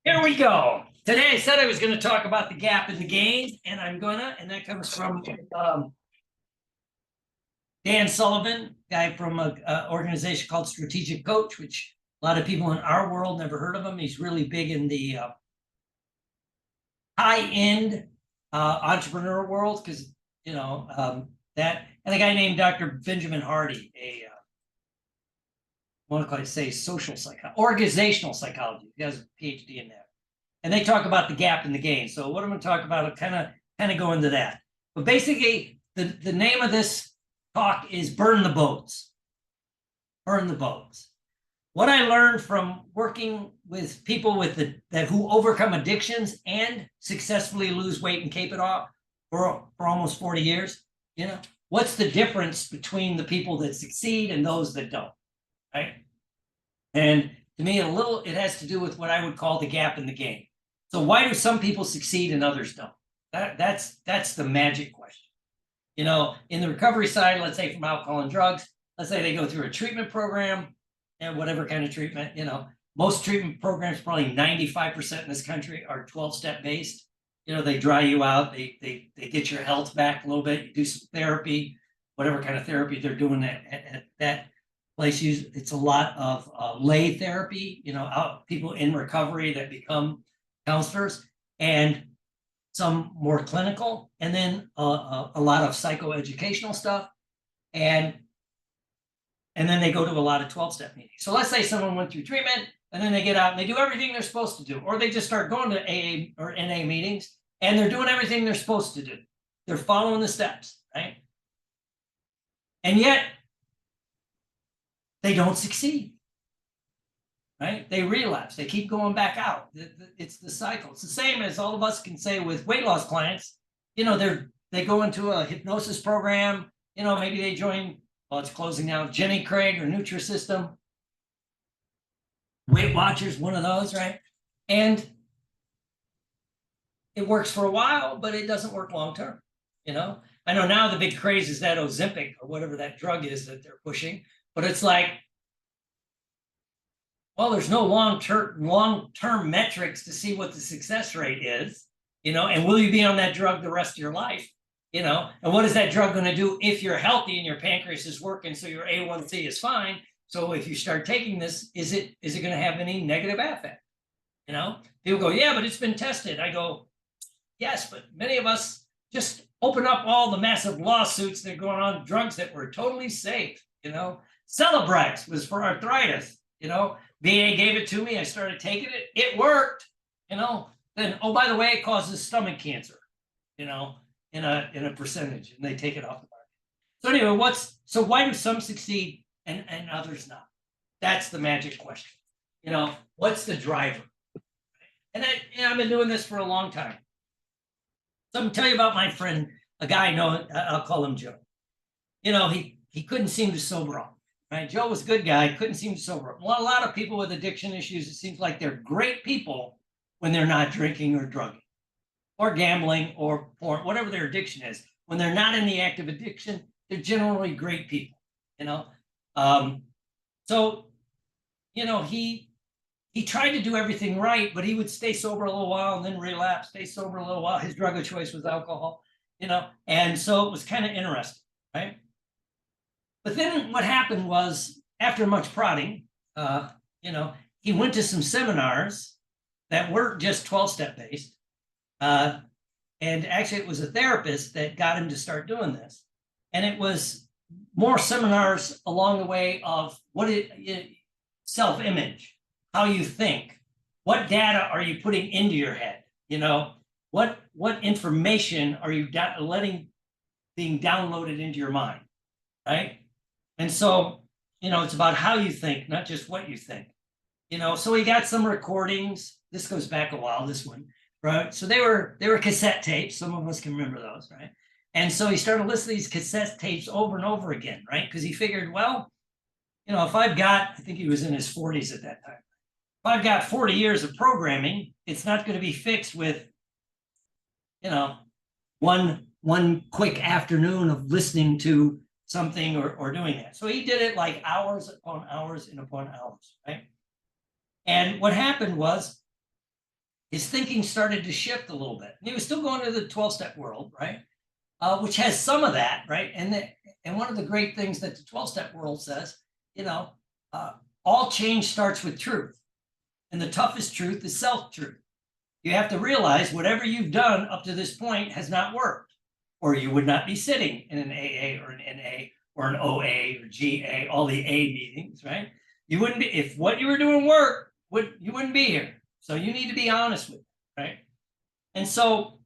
Here we go. Today I said I was going to talk about the gap in the gain, and and that comes from Dan Sullivan, guy from an organization called Strategic Coach, which a lot of people in our world never heard of him. He's really big in the high-end entrepreneur world because, that, and a guy named Dr. Benjamin Hardy, I want to say social psychology, organizational psychology. He has a PhD in that. And they talk about the gap in the gain. So what I'm going to talk about, I'll kind of go into that. But basically, the name of this talk is Burn the Boats. Burn the boats. What I learned from working with people who overcome addictions and successfully lose weight and keep it off for almost 40 years, what's the difference between the people that succeed and those that don't, right? And to me, it has to do with what I would call the gap in the gain. So why do some people succeed and others don't? That's the magic question. In the recovery side, let's say from alcohol and drugs, let's say they go through a treatment program and whatever kind of treatment, most treatment programs, probably 95% in this country, are 12-step based. They dry you out, they get your health back a little bit, you do some therapy, whatever kind of therapy they're doing at that place. It's a lot of lay therapy, people in recovery that become counselors, and some more clinical, and then a lot of psychoeducational stuff, and then they go to a lot of 12-step meetings. So let's say someone went through treatment, and then they get out and they do everything they're supposed to do, or they just start going to AA or NA meetings, and they're doing everything they're supposed to do. They're following the steps, right? And yet, they don't succeed, right? They relapse. They keep going back out. It's the cycle. It's the same as all of us can say with weight loss clients. They go into a hypnosis program. Maybe they join, well, it's closing now, Jenny Craig or Nutrisystem. Weight Watchers, one of those, right? And it works for a while, but it doesn't work long term. I know now the big craze is that Ozempic or whatever that drug is that they're pushing. But it's like, well, there's no long-term metrics to see what the success rate is, and will you be on that drug the rest of your life, and what is that drug going to do if you're healthy and your pancreas is working so your A1C is fine? So if you start taking this, is it going to have any negative effect? People go, yeah, but it's been tested. I go, yes, but many of us just open up all the massive lawsuits that are going on drugs that were totally safe, Celebrex was for arthritis, VA gave it to me. I started taking it. It worked, Then, oh, by the way, it causes stomach cancer, in a percentage, and they take it off the market. So anyway, so why do some succeed and others not? That's the magic question. What's the driver? And I've been doing this for a long time. So I'm going to tell you about my friend, a guy I know, I'll call him Joe. He couldn't seem to sober up. Right? Joe was a good guy, couldn't seem to sober up. Well, a lot of people with addiction issues, it seems like they're great people when they're not drinking or drugging or gambling or porn, whatever their addiction is. When they're not in the act of addiction, they're generally great people, So, he tried to do everything right, but he would stay sober a little while and then relapse, stay sober a little while. His drug of choice was alcohol, and so it was kind of interesting, right? But then what happened was, after much prodding, he went to some seminars that weren't just 12-step based. And actually, it was a therapist that got him to start doing this. And it was more seminars along the way of self-image, how you think, what data are you putting into your head? What information are you letting being downloaded into your mind, right? And so, it's about how you think, not just what you think. So he got some recordings. This goes back a while, this one, right? So they were cassette tapes. Some of us can remember those, right? And so he started listening to these cassette tapes over and over again, right? Because he figured, well, if I've got, I think he was in his 40s at that time. If I've got 40 years of programming, it's not going to be fixed with, one quick afternoon of listening to something or doing that. So he did it like hours upon hours and upon hours, right? And what happened was his thinking started to shift a little bit. And he was still going to the 12-step world, right? Which has some of that, right? And one of the great things that the 12-step world says, all change starts with truth. And the toughest truth is self-truth. You have to realize whatever you've done up to this point has not worked, or you would not be sitting in an AA or an NA or an OA or GA, all the A meetings, right? You wouldn't be, if what you were doing worked, you wouldn't be here. So you need to be honest with it, right? And so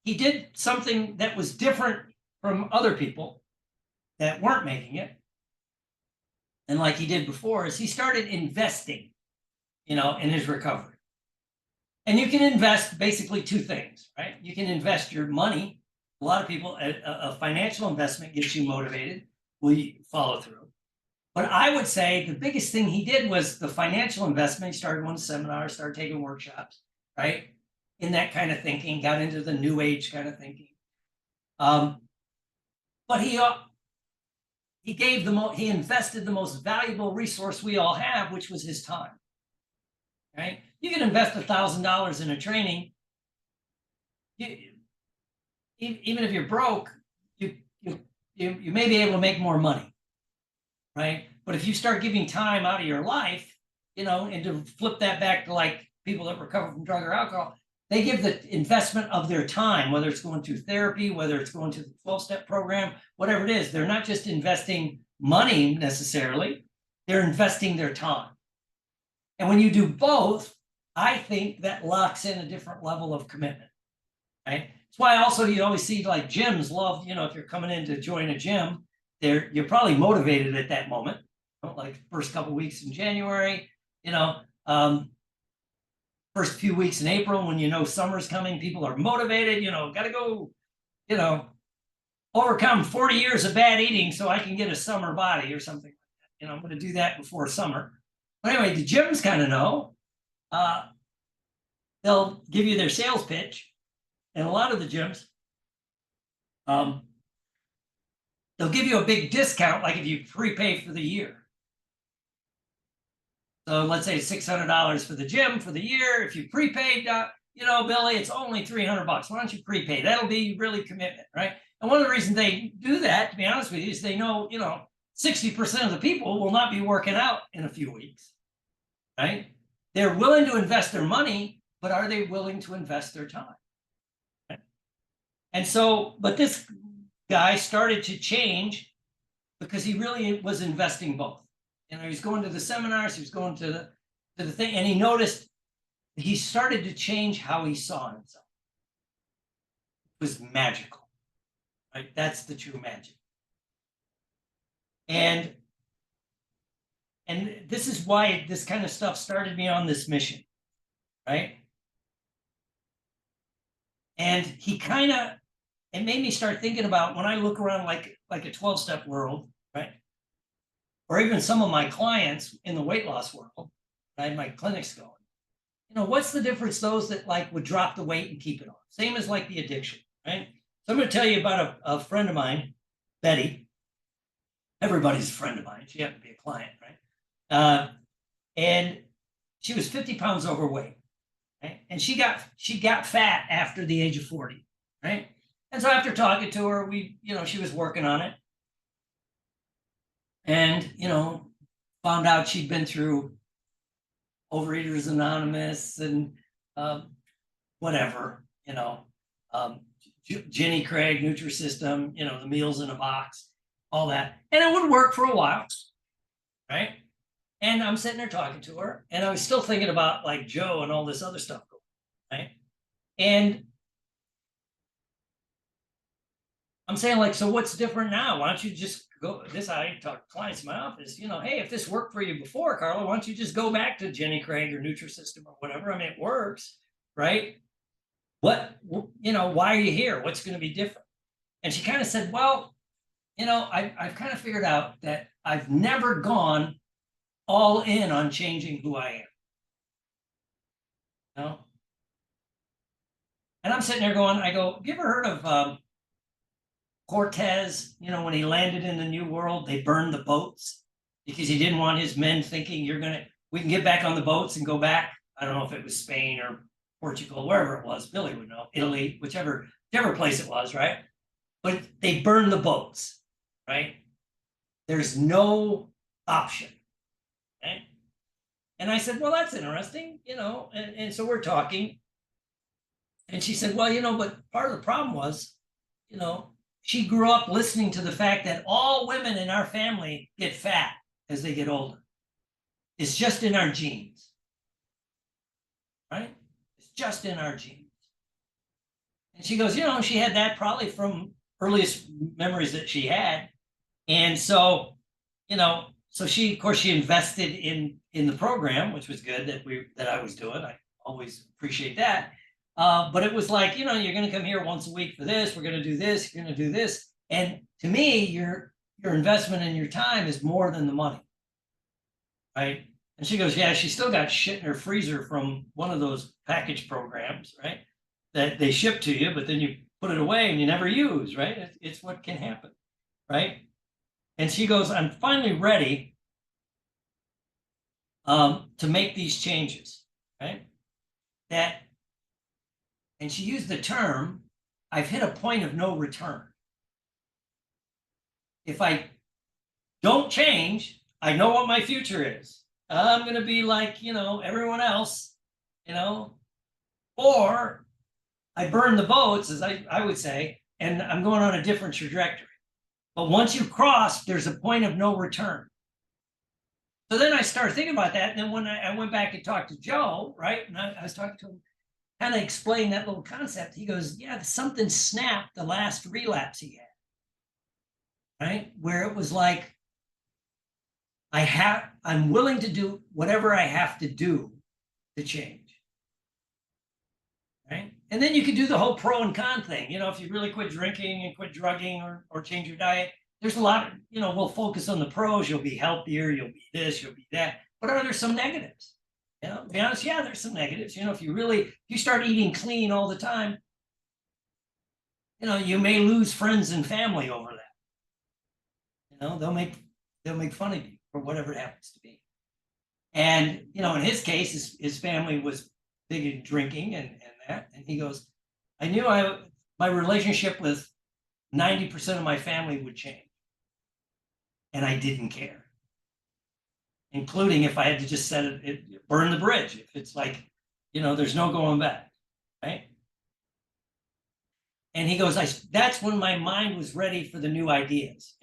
he did something that was different from other people that weren't making it. And like he did before, is he started investing, in his recovery. And you can invest basically two things, right? You can invest your money. A lot of people, a financial investment gets you motivated. Will you follow through? But I would say the biggest thing he did was the financial investment. He started going to seminars, started taking workshops, right? In that kind of thinking, got into the new age kind of thinking. But he invested the most valuable resource we all have, which was his time. Right? You can invest $1,000 in a training. Even if you're broke, you may be able to make more money, right? But if you start giving time out of your life, and to flip that back to like people that recover from drug or alcohol, they give the investment of their time, whether it's going to therapy, whether it's going to the 12-step program, whatever it is. They're not just investing money necessarily, they're investing their time. And when you do both, I think that locks in a different level of commitment, right? That's why also you always see like gyms love, if you're coming in to join a gym, you're probably motivated at that moment, like first couple of weeks in January, first few weeks in April when summer's coming, people are motivated, got to go, overcome 40 years of bad eating so I can get a summer body or something. I'm going to do that before summer. But anyway, the gyms kind of know. They'll give you their sales pitch, and a lot of the gyms, they'll give you a big discount, like if you prepay for the year. So let's say it's $600 for the gym for the year. If you prepaid, Billy, it's only $300. Why don't you prepay? That'll be really commitment, right? And one of the reasons they do that, to be honest with you, is they know, 60% of the people will not be working out in a few weeks, right? They're willing to invest their money, but are they willing to invest their time? Right? And so, but this guy started to change because he really was investing both. He's going to the seminars, he was going to the thing, and he noticed he started to change how he saw himself. It was magical, right? That's the true magic. And this is why this kind of stuff started me on this mission, right? And it made me start thinking about when I look around like a 12-step world, right? Or even some of my clients in the weight loss world, I had my clinics going. What's the difference those that would drop the weight and keep it on? Same as like the addiction, right? So I'm going to tell you about a friend of mine, Betty. Everybody's a friend of mine. She happened to be a client, right? And she was 50 pounds overweight, right? And she got fat after the age of 40, right? And so after talking to her, she was working on it. And, found out she'd been through Overeaters Anonymous and whatever, Jenny Craig, Nutrisystem, the meals in a box, all that. And it would work for a while, right? And I'm sitting there talking to her, and I was still thinking about like Joe and all this other stuff, right? And I'm saying like, so what's different now? Why don't you just go, I talk to clients in my office, hey, if this worked for you before, Carla, why don't you just go back to Jenny Craig or Nutrisystem or whatever? I mean, it works, right? Why are you here? What's going to be different? And she kind of said, well, I've kind of figured out that I've never gone all in on changing who I am. And I'm sitting there going, have you ever heard of Cortez, when he landed in the New World, they burned the boats because he didn't want his men thinking we can get back on the boats and go back. I don't know if it was Spain or Portugal, wherever it was, Billy would know, Italy, whichever place it was, right? But they burned the boats, right? There's no option, right? And I said, well, that's interesting, and so we're talking. And she said, well, but part of the problem was, she grew up listening to the fact that all women in our family get fat as they get older. It's just in our genes, right? It's just in our genes. And she goes, she had that probably from earliest memories that she had. And so, so she, of course, she invested in the program, which was good that I was doing. I always appreciate that. But it was like, you're going to come here once a week for this. We're going to do this. You're going to do this. And to me, your investment in your time is more than the money, right? And she goes, yeah, she still got shit in her freezer from one of those package programs, right? That they ship to you, but then you put it away and you never use, right? It's what can happen, right? And she goes, I'm finally ready to make these changes, right? And she used the term, I've hit a point of no return. If I don't change, I know what my future is. I'm going to be like, everyone else, or I burn the boats, as I would say, and I'm going on a different trajectory. But once you cross, there's a point of no return. So then I started thinking about that. And then when I went back and talked to Joe, right, and I was talking to him, kind of explain that little concept. He goes, yeah, something snapped the last relapse he had, right? Where it was like, I'm willing to do whatever I have to do to change, right? And then you could do the whole pro and con thing. If you really quit drinking and quit drugging or change your diet, there's a lot of, we'll focus on the pros. You'll be healthier, you'll be this, you'll be that. But are there some negatives? To be honest, yeah, there's some negatives. If you start eating clean all the time, you may lose friends and family over that. They'll make fun of you or whatever it happens to be. And, in his case, his family was big in drinking and that. And he goes, I knew my relationship with 90% of my family would change. And I didn't care. Including if I had to just set it burn the bridge. If it's like, there's no going back, right? And he goes, that's when my mind was ready for the new ideas.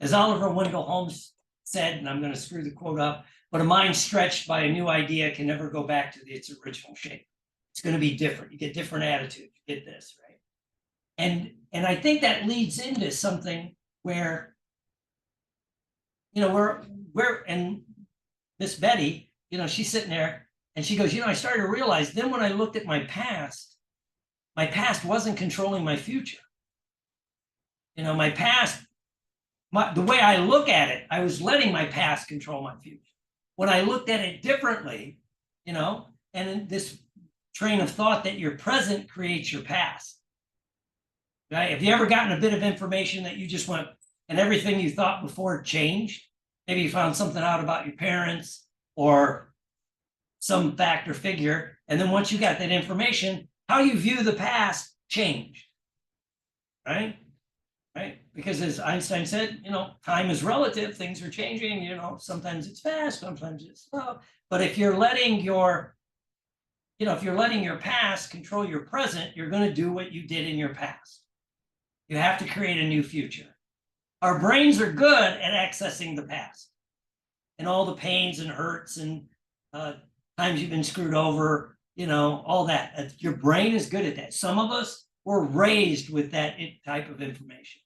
As Oliver Wendell Holmes said, and I'm going to screw the quote up, but a mind stretched by a new idea can never go back to its original shape. It's going to be different. You get different attitudes. You get this, right? And I think that leads into something where, and Miss Betty, she's sitting there and she goes, I started to realize then when I looked at my past wasn't controlling my future. My past, the way I look at it, I was letting my past control my future. When I looked at it differently, and in this train of thought that your present creates your past, right? Have you ever gotten a bit of information that you just went and everything you thought before changed? Maybe you found something out about your parents or some fact or figure. And then once you got that information, how you view the past changed, right? Right? Because as Einstein said, time is relative, things are changing, sometimes it's fast, sometimes it's slow. But if you're letting your past control your present, you're going to do what you did in your past. You have to create a new future. Our brains are good at accessing the past and all the pains and hurts and times you've been screwed over, all that. Your brain is good at that. Some of us were raised with that type of information,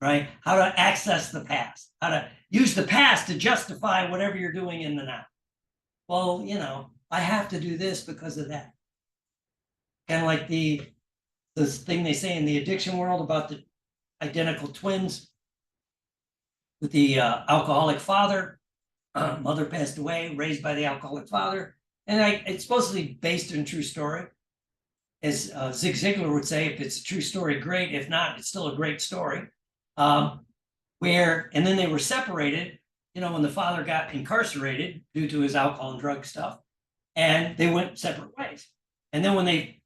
right? How to access the past, how to use the past to justify whatever you're doing in the now. Well, I have to do this because of that. Kind of like this thing they say in the addiction world about the identical twins with the alcoholic father. Mother passed away, raised by the alcoholic father. And it's supposedly based on a true story. As Zig Ziglar would say, if it's a true story, great. If not, it's still a great story. And then they were separated, when the father got incarcerated due to his alcohol and drug stuff, and they went separate ways. And then when they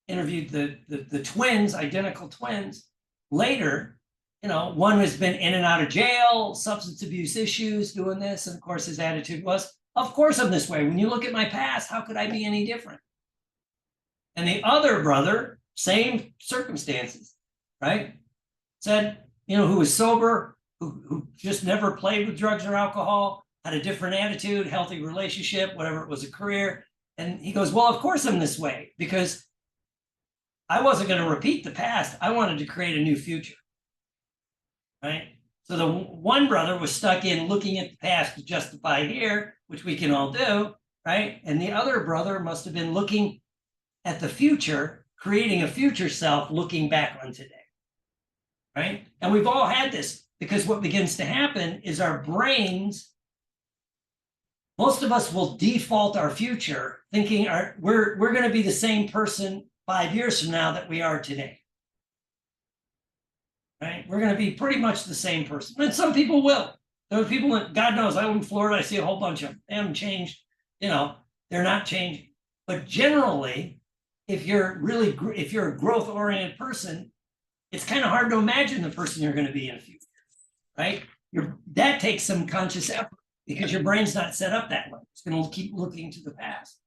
interviewed the twins, identical twins, later, one has been in and out of jail, substance abuse issues, doing this. And of course, his attitude was, of course I'm this way. When you look at my past, how could I be any different? And the other brother, same circumstances, right? Said, who was sober, who just never played with drugs or alcohol, had a different attitude, healthy relationship, whatever it was, a career. And he goes, well, of course I'm this way, because I wasn't going to repeat the past. I wanted to create a new future, right? So the one brother was stuck in looking at the past to justify here, which we can all do, right? And the other brother must have been looking at the future, creating a future self, looking back on today, right? And we've all had this, because what begins to happen is our brains, most of us will default our future thinking we're going to be the same person 5 years from now that we are today, right? We're going to be pretty much the same person. And some people will. There are people that, God knows, I live in Florida, I see a whole bunch of them. They haven't changed, they're not changing. But generally, if you're a growth-oriented person, it's kind of hard to imagine the person you're going to be in a few years, right? That takes some conscious effort, because your brain's not set up that way. It's going to keep looking to the past,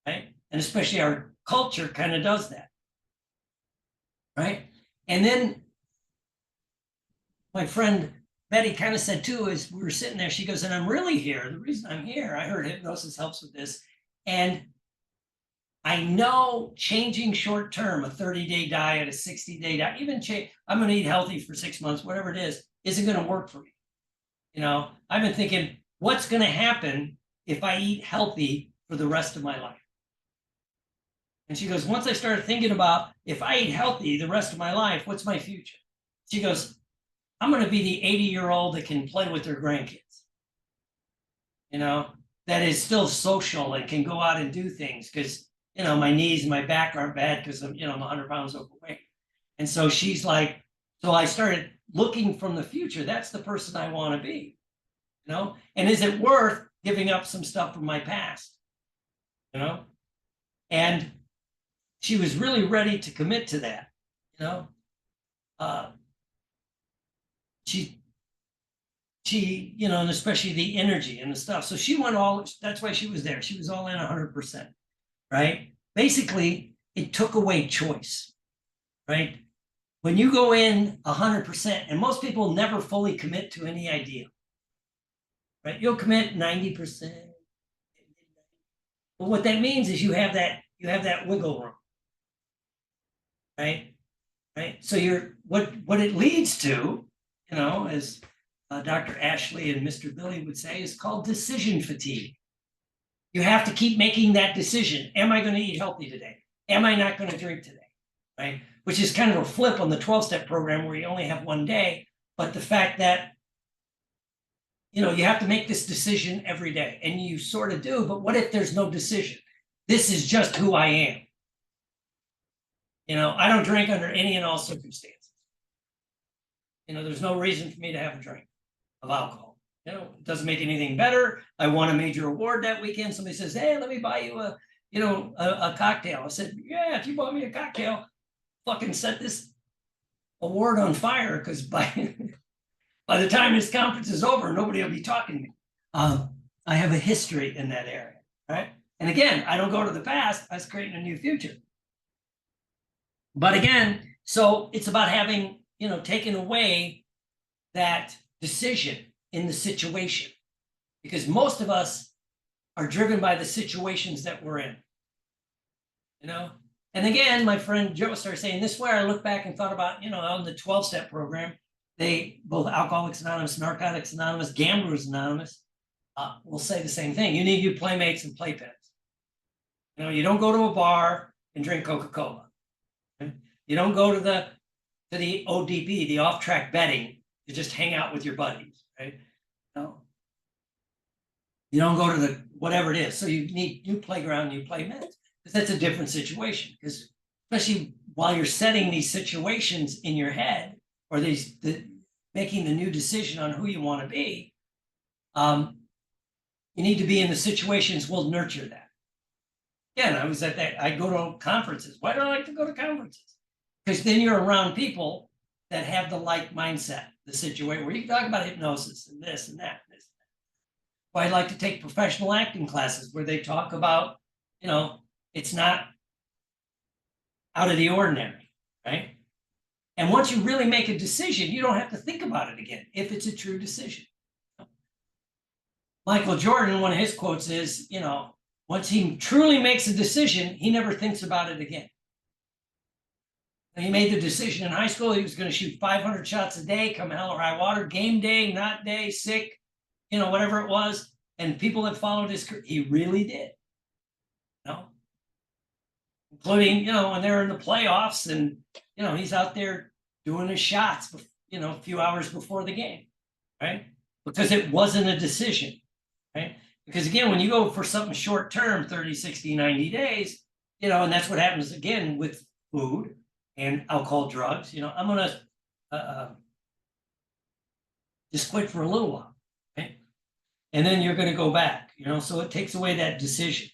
right? And especially our culture kind of does that, right? And then my friend Betty kind of said too, as we were sitting there, she goes, and I'm really here. The reason I'm here, I heard hypnosis helps with this. And I know changing short term, a 30-day diet, a 60-day diet, even change, I'm going to eat healthy for 6 months, whatever it is, isn't going to work for me. I've been thinking, what's going to happen if I eat healthy for the rest of my life? And she goes, once I started thinking about, if I eat healthy the rest of my life, what's my future? She goes, I'm going to be the 80-year-old that can play with their grandkids, that is still social and can go out and do things, because, my knees and my back aren't bad because I'm 100 pounds overweight. And so she's like, so I started looking from the future. That's the person I want to be, and is it worth giving up some stuff from my past, and she was really ready to commit to that, she, and especially the energy and the stuff. So she went that's why she was there. She was all in 100%, right? Basically, it took away choice, right? When you go in 100%, and most people never fully commit to any idea, right? You'll commit 90%. But what that means is you have that wiggle room, right? Right. So what it leads to, as Dr. Ashley and Mr. Billy would say, is called decision fatigue. You have to keep making that decision. Am I going to eat healthy today? Am I not going to drink today? Right? Which is kind of a flip on the 12-step program where you only have one day. But the fact that, you have to make this decision every day, and you sort of do. But what if there's no decision? This is just who I am. I don't drink under any and all circumstances. There's no reason for me to have a drink of alcohol. It doesn't make anything better. I won a major award that weekend. Somebody says, hey, let me buy you a cocktail. I said, yeah, if you bought me a cocktail, fucking set this award on fire, because by the time this conference is over, nobody will be talking to me. I have a history in that area, right? And again, I don't go to the past. I was creating a new future. But again, so it's about having, taken away that decision in the situation, because most of us are driven by the situations that we're in, And again, my friend Joe started saying this, where I look back and thought about, on the 12-step program, both Alcoholics Anonymous, Narcotics Anonymous, Gamblers Anonymous, will say the same thing. You need new playmates and playpens. You don't go to a bar and drink Coca-Cola. You don't go to the ODB, the off-track betting, to just hang out with your buddies, right? No. You don't go to the whatever it is. So you need new playground, new playmates, because that's a different situation. Because especially while you're setting these situations in your head, or making the new decision on who you want to be, you need to be in the situations will nurture that. Again, I was at that, I go to conferences. Why do I like to go to conferences? Because then you're around people that have the like mindset, the situation where you can talk about hypnosis and this and that. And this. Well, I like to take professional acting classes where they talk about, it's not out of the ordinary, right? And once you really make a decision, you don't have to think about it again if it's a true decision. Michael Jordan, one of his quotes is, once he truly makes a decision, he never thinks about it again. And he made the decision in high school, he was going to shoot 500 shots a day, come hell or high water, game day, not day, sick, whatever it was. And people that followed his career, he really did. Including, when they're in the playoffs and, he's out there doing his shots, a few hours before the game, right? Because it wasn't a decision, right? Because again, when you go for something short term, 30, 60, 90 days, and that's what happens again with food and alcohol, drugs, I'm going to just quit for a little while, okay? And then you're going to go back, so it takes away that decision.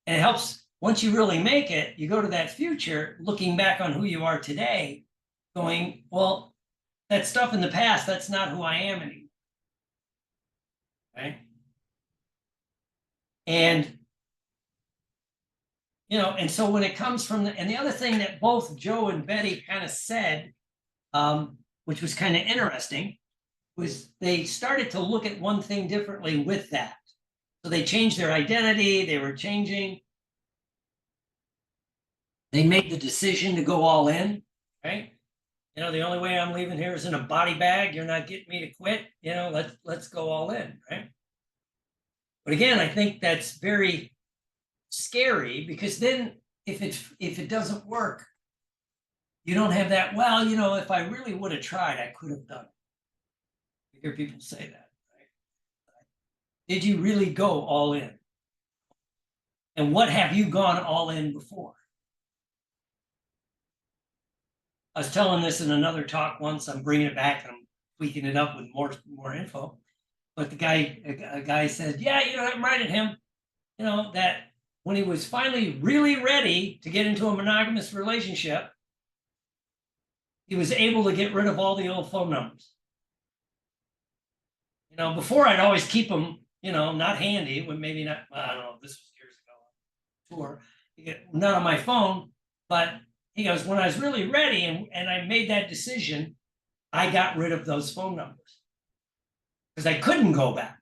And it helps, once you really make it, you go to that future, looking back on who you are today, going, well, that stuff in the past, that's not who I am anymore, right? And, and so when it comes from and the other thing that both Joe and Betty kind of said, which was kind of interesting, was they started to look at one thing differently with that. So they changed their identity, they were changing. They made the decision to go all in, right? The only way I'm leaving here is in a body bag. You're not getting me to quit. Let's go all in, right? But again, I think that's very scary because then if it doesn't work, you don't have that, well, if I really would have tried, I could have done it. You hear people say that, right? Did you really go all in? And what have you gone all in before? I was telling this in another talk once. I'm bringing it back and I'm tweaking it up with more info. But a guy said, yeah, I reminded him, that when he was finally really ready to get into a monogamous relationship, he was able to get rid of all the old phone numbers. Before I'd always keep them, not handy, when maybe not, I don't know, this was years ago, tour, none on my phone, but he goes, when I was really ready and I made that decision, I got rid of those phone numbers because I couldn't go back.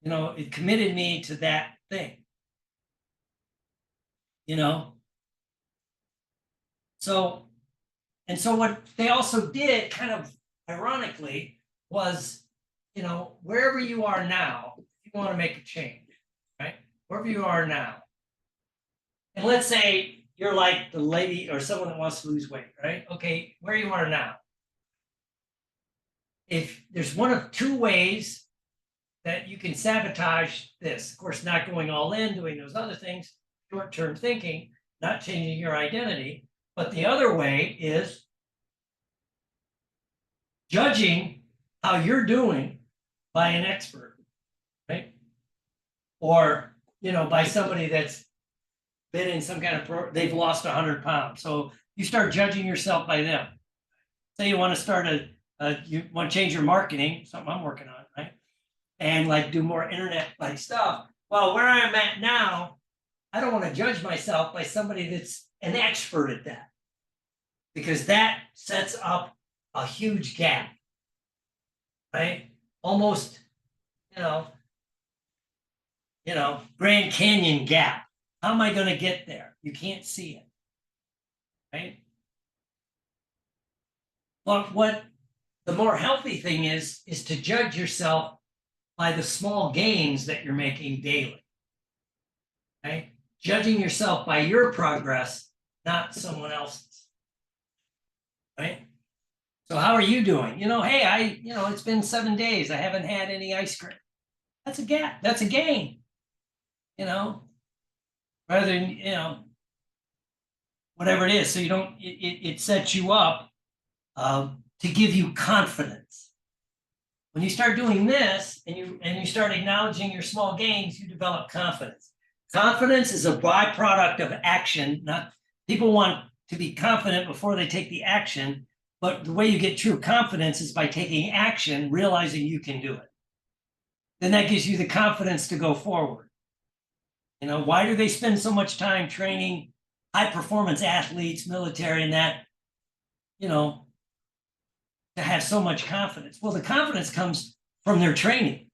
It committed me to that thing. So what they also did, kind of ironically, was, wherever you are now, if you want to make a change, right? Wherever you are now. And let's say you're like the lady or someone that wants to lose weight, right? Okay, where you are now. If there's one of two ways that you can sabotage this, of course, not going all in, doing those other things, short-term thinking, not changing your identity. But the other way is judging how you're doing by an expert, right? Or, by somebody that's been in some kind of they've lost 100 pounds. So you start judging yourself by them. Say you want to start you want to change your marketing, something I'm working on, right? And like do more internet like stuff. Well, where I'm at now, I don't want to judge myself by somebody that's an expert at that, because that sets up a huge gap, right? Almost, Grand Canyon gap. How am I going to get there? You can't see it, right? But what the more healthy thing is to judge yourself by the small gains that you're making daily, right? Judging yourself by your progress, not someone else's, right? So how are you doing? Hey, it's been 7 days. I haven't had any ice cream. That's a gap. That's a gain, rather than, whatever it is. So you don't, it sets you up to give you confidence. When you start doing this and you start acknowledging your small gains, you develop confidence. Confidence is a byproduct of action. Not people want to be confident before they take the action, but the way you get true confidence is by taking action, realizing you can do it. Then that gives you the confidence to go forward. You know, why do they spend so much time training high performance athletes, military, and that, you know, to have so much confidence? Well, the confidence comes from their training,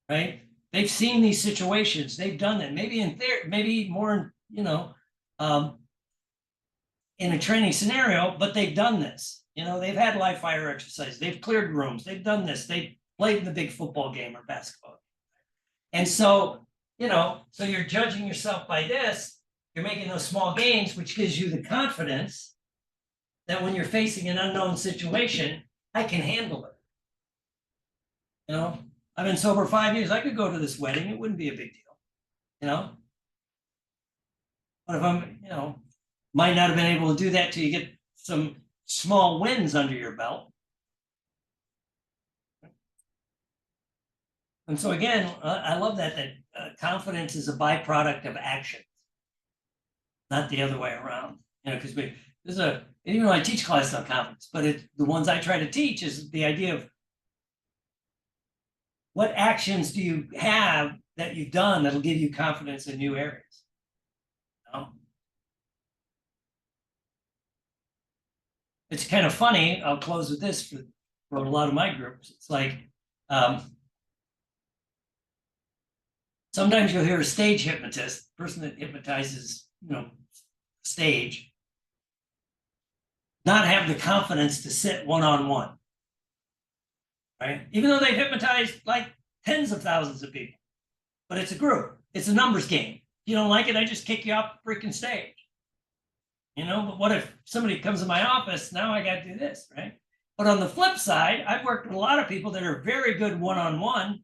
right? They've seen these situations. They've done it. Maybe in theory, maybe more, you know, in a training scenario, but they've done this. You know, they've had live fire exercises. They've cleared rooms. They've done this. They've played in the big football game or basketball. And so, you know, so you're judging yourself by this. You're making those small gains, which gives you the confidence that when you're facing an unknown situation, I can handle it. You know, I've been sober 5 years. I could go to this wedding. It wouldn't be a big deal, you know. But if I'm, you know, might not have been able to do that till you get some small wins under your belt. And so again, I love that confidence is a byproduct of action, not the other way around. You know, because even though I teach classes on confidence, but the ones I try to teach is the idea of what actions do you have that you've done that'll give you confidence in new areas. You know? It's kind of funny. I'll close with this for a lot of my groups. It's like sometimes you'll hear a stage hypnotist, person that hypnotizes, you know, stage, not have the confidence to sit one-on-one, right? Even though they've hypnotized like tens of thousands of people, but it's a group. It's a numbers game. If you don't like it, I just kick you off the freaking stage. You know, but what if somebody comes in my office? Now I got to do this, right? But on the flip side, I've worked with a lot of people that are very good one-on-one,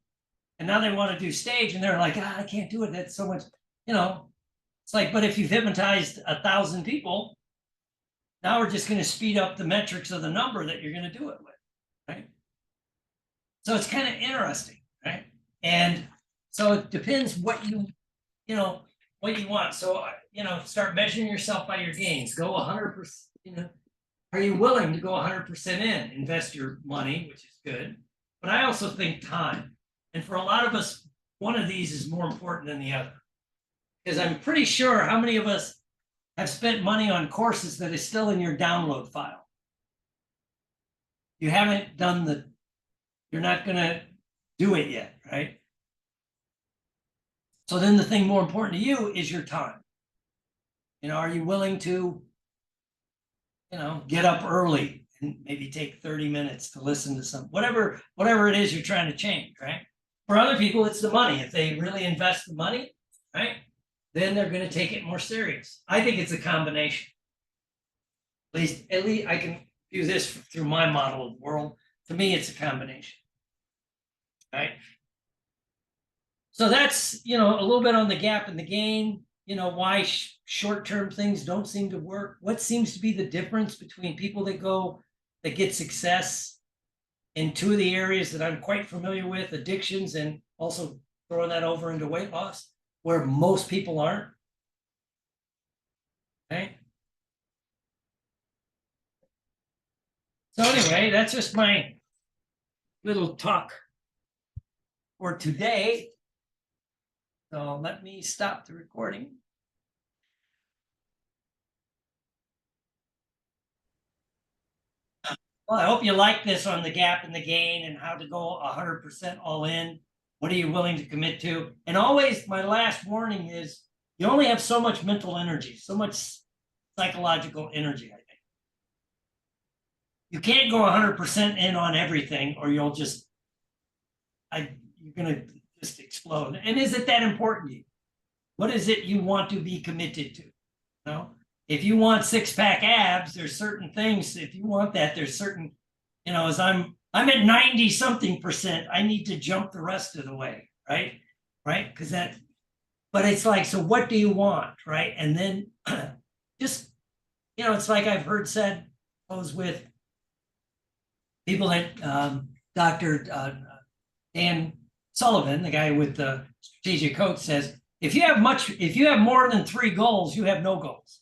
and now they want to do stage, and they're like, I can't do it. That's so much, you know. It's like, but if you've hypnotized 1,000 people, now we're just going to speed up the metrics of the number that you're going to do it with, right? So it's kind of interesting, right? And so it depends what you know, what you want. So, you know, start measuring yourself by your gains. Go 100%, you know, are you willing to go 100% in? Invest your money, which is good. But I also think time. And for a lot of us, one of these is more important than the other. Because I'm pretty sure how many of us have spent money on courses that is still in your download file. You haven't done you're not going to do it yet, right? So then the thing more important to you is your time. You know, are you willing to, you know, get up early and maybe take 30 minutes to listen to whatever it is you're trying to change, right? For other people, it's the money. If they really invest the money, right, then they're going to take it more serious. I think it's a combination. At least I can view this through my model of the world. To me, it's a combination, right? So that's, you know, a little bit on the gap and the gain, you know, why short-term things don't seem to work. What seems to be the difference between people that get success in two of the areas that I'm quite familiar with, addictions, and also throwing that over into weight loss, where most people aren't. Okay. So anyway, that's just my little talk for today. So let me stop the recording. Well, I hope you like this on the gap and the gain and how to go 100% all in. What are you willing to commit to? And always my last warning is you only have so much mental energy, so much psychological energy, I think. You can't go 100% in on everything or you're going to just explode. And is it that important to you? What is it you want to be committed to? You know? If you want six-pack abs, there's certain things. If you want that, there's certain, you know, as I'm at 90-something%, I need to jump the rest of the way, right? Right? Because but it's like, so what do you want, right? And then just, you know, it's like I've heard said, I was with people that Dr. Dan Sullivan, the guy with strategic coach, says, if you have more than 3 goals, you have no goals.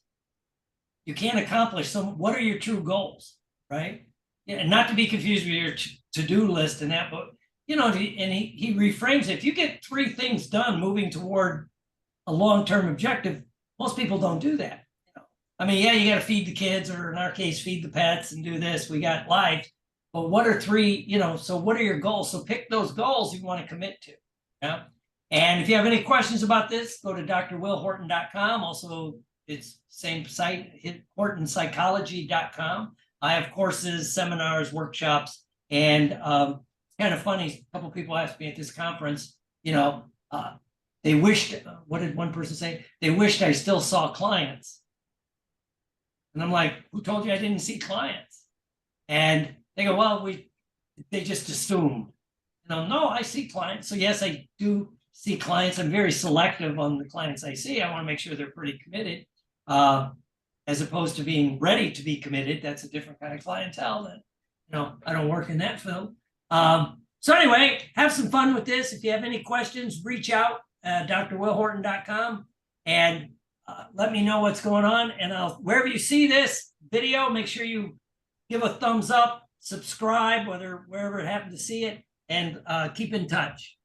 You can't accomplish some. What are your true goals, right? And not to be confused with your to-do list and that, but and he reframes it. If you get 3 things done moving toward a long-term objective, most people don't do that. I mean, yeah, you got to feed the kids, or in our case, feed the pets and do this. We got lives, but what are 3? So what are your goals? So pick those goals you want to commit to. Yeah. And if you have any questions about this, go to drwillhorton.com. Also, it's same site, hortonpsychology.com. I have courses, seminars, workshops, and it's kind of funny. A couple of people asked me at this conference, they wished, what did one person say? They wished I still saw clients. And I'm like, who told you I didn't see clients? And they go, well, they just assumed. No, I see clients. So yes, I do see clients. I'm very selective on the clients I see. I want to make sure they're pretty committed, as opposed to being ready to be committed. That's a different kind of clientele. That I don't work in that field. So anyway, have some fun with this. If you have any questions, reach out, drwillhorton.com, and let me know what's going on. And wherever you see this video, make sure you give a thumbs up, subscribe, wherever it happened to see it, and keep in touch.